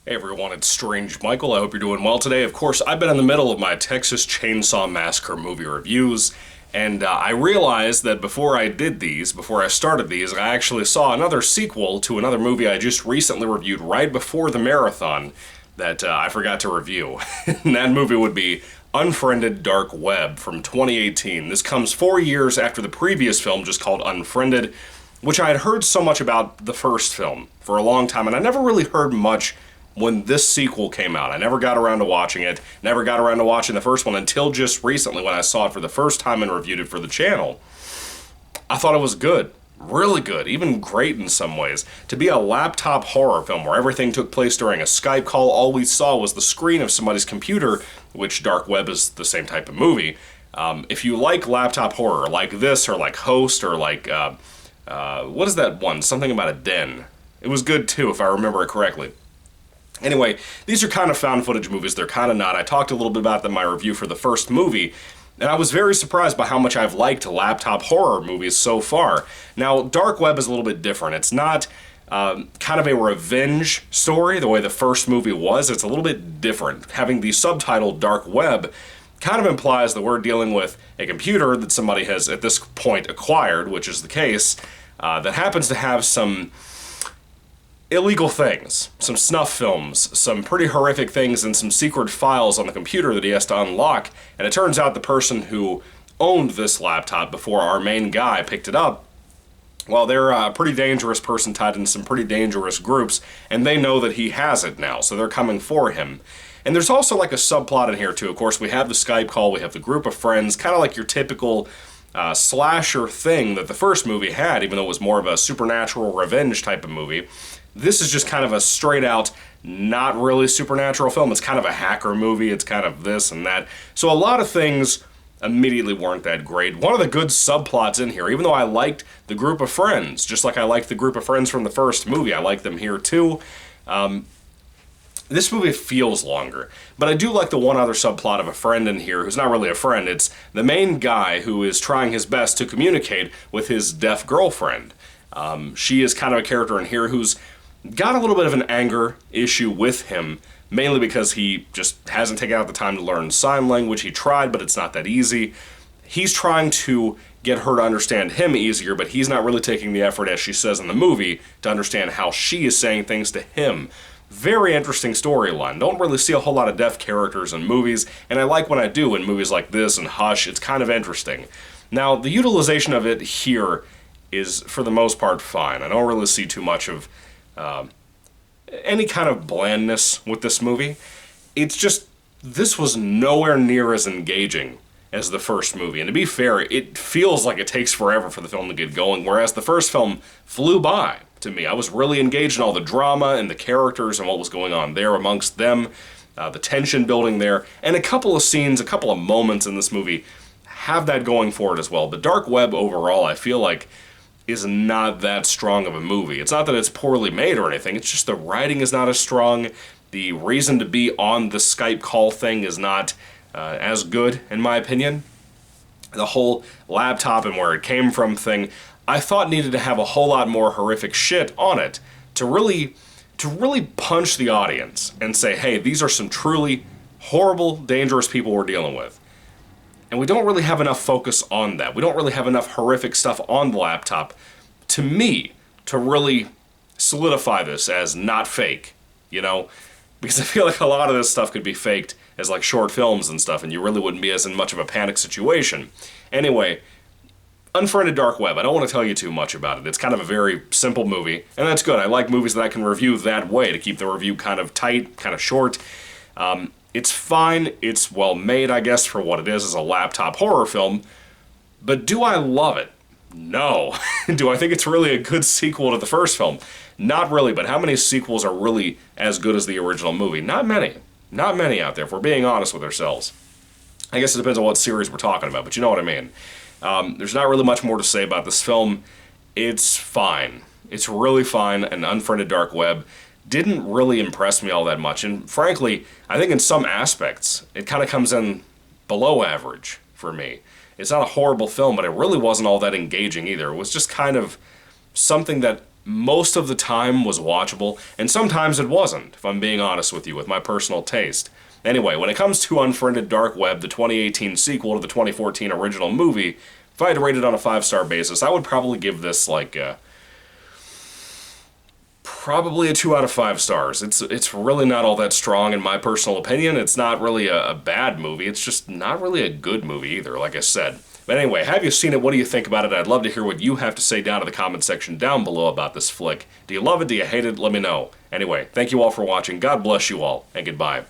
Hey everyone, it's Strange Michael. I hope you're doing well today. Of course, I've been in the middle of my Texas Chainsaw Massacre movie reviews, and I realized that before I started these, I actually saw another sequel to another movie I just recently reviewed right before the marathon that I forgot to review. And that movie would be Unfriended Dark Web from 2018. This comes 4 years after the previous film, just called Unfriended, which I had heard so much about the first film for a long time, and I never really heard much when this sequel came out. I never got around to watching it, never got around to watching the first one until just recently when I saw it for the first time and reviewed it for the channel. I thought it was good. Really good, even great in some ways. To be a laptop horror film where everything took place during a Skype call, all we saw was the screen of somebody's computer, which Dark Web is the same type of movie. If you like laptop horror, like this, or like Host, or like, what is that one? Something about a den. It was good too, if I remember it correctly. Anyway, these are kind of found footage movies, they're kind of not. I talked a little bit about them in my review for the first movie, and I was very surprised by how much I've liked laptop horror movies so far. Now, Dark Web is a little bit different. It's not kind of a revenge story the way the first movie was. It's a little bit different. Having the subtitle Dark Web kind of implies that we're dealing with a computer that somebody has at this point acquired, which is the case, that happens to have some illegal things, some snuff films, some pretty horrific things, and some secret files on the computer that he has to unlock. And it turns out the person who owned this laptop before our main guy picked it up, well, they're a pretty dangerous person tied in some pretty dangerous groups, and they know that he has it now, so they're coming for him. And there's also like a subplot in here too. Of course, we have the Skype call, we have the group of friends, kind of like your typical slasher thing that the first movie had, even though it was more of a supernatural revenge type of movie. This is just kind of a straight-out, not really supernatural film. It's kind of a hacker movie. It's kind of this and that. So a lot of things immediately weren't that great. One of the good subplots in here, even though I liked the group of friends, just like I liked the group of friends from the first movie, I like them here too. This movie feels longer, but I do like the one other subplot of a friend in here who's not really a friend. It's the main guy who is trying his best to communicate with his deaf girlfriend. She is kind of a character in here who's got a little bit of an anger issue with him, mainly because he just hasn't taken out the time to learn sign language. He tried, but it's not that easy. He's trying to get her to understand him easier, but he's not really taking the effort, as she says in the movie, to understand how she is saying things to him. Very interesting storyline. Don't really see a whole lot of deaf characters in movies, and I like when I do in movies like this and Hush. It's kind of interesting. Now, the utilization of it here is, for the most part, fine. I don't really see too much of any kind of blandness with this movie. It's just, this was nowhere near as engaging as the first movie. And to be fair, it feels like it takes forever for the film to get going, whereas the first film flew by to me. I was really engaged in all the drama and the characters and what was going on there amongst them, the tension building there, and a couple of scenes, a couple of moments in this movie have that going for it as well. But Dark Web overall, I feel like, is not that strong of a movie. It's not that it's poorly made or anything, it's just the writing is not as strong, the reason to be on the Skype call thing is not as good, in my opinion. The whole laptop and where it came from thing, I thought needed to have a whole lot more horrific shit on it to really punch the audience and say, hey, these are some truly horrible, dangerous people we're dealing with. And we don't really have enough focus on that. We don't really have enough horrific stuff on the laptop, to me, to really solidify this as not fake, you know? Because I feel like a lot of this stuff could be faked as like short films and stuff, and you really wouldn't be as in much of a panic situation. Anyway, Unfriended Dark Web, I don't want to tell you too much about it. It's kind of a very simple movie, and that's good. I like movies that I can review that way, to keep the review kind of tight, kind of short. It's fine, it's well made, I guess, for what it is as a laptop horror film, but do I love it? No. Do I think it's really a good sequel to the first film? Not really, but how many sequels are really as good as the original movie? Not many. Not many out there, if we're being honest with ourselves. I guess it depends on what series we're talking about, but you know what I mean. There's not really much more to say about this film. It's fine. It's really fine, and Unfriended Dark Web didn't really impress me all that much, and frankly, I think in some aspects, it kind of comes in below average for me. It's not a horrible film, but it really wasn't all that engaging either. It was just kind of something that most of the time was watchable, and sometimes it wasn't, if I'm being honest with you, with my personal taste. Anyway, when it comes to Unfriended Dark Web, the 2018 sequel to the 2014 original movie, if I had to rate it on a 5-star basis, I would probably give this like probably a 2 out of 5 stars. It's really not all that strong in my personal opinion. It's not really a bad movie. It's just not really a good movie either, like I said. But anyway, have you seen it? What do you think about it? I'd love to hear what you have to say down in the comment section down below about this flick. Do you love it? Do you hate it? Let me know. Anyway, thank you all for watching. God bless you all, and goodbye.